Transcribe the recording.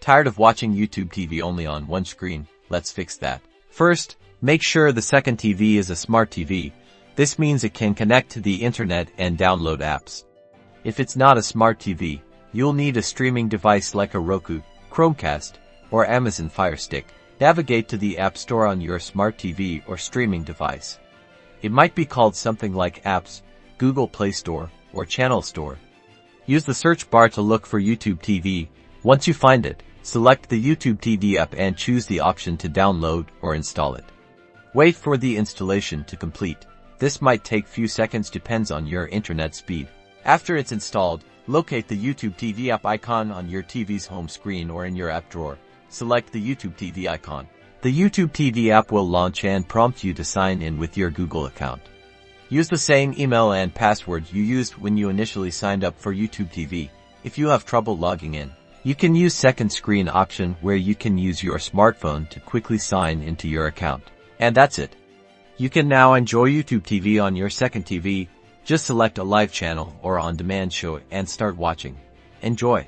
Tired of watching YouTube TV only on one screen? Let's fix that. First, make sure the second TV is a smart TV. This means it can connect to the internet and download apps. If it's not a smart TV, you'll need a streaming device like a Roku, Chromecast, or Amazon Fire Stick. Navigate to the App Store on your smart TV or streaming device. It might be called something like Apps, Google Play Store, or Channel Store. Use the search bar to look for YouTube TV. Once you find it, select the YouTube TV app and choose the option to download or install it. Wait for the installation to complete. This might take few seconds, depends on your internet speed. After it's installed, locate the YouTube TV app icon on your TV's home screen or in your app drawer. Select the YouTube TV icon. The YouTube TV app will launch and prompt you to sign in with your Google account. Use the same email and password you used when you initially signed up for YouTube TV. If you have trouble logging in, you can use second screen option where you can use your smartphone to quickly sign into your account. And that's it. You can now enjoy YouTube TV on your second TV. Just select a live channel or on-demand show and start watching. Enjoy.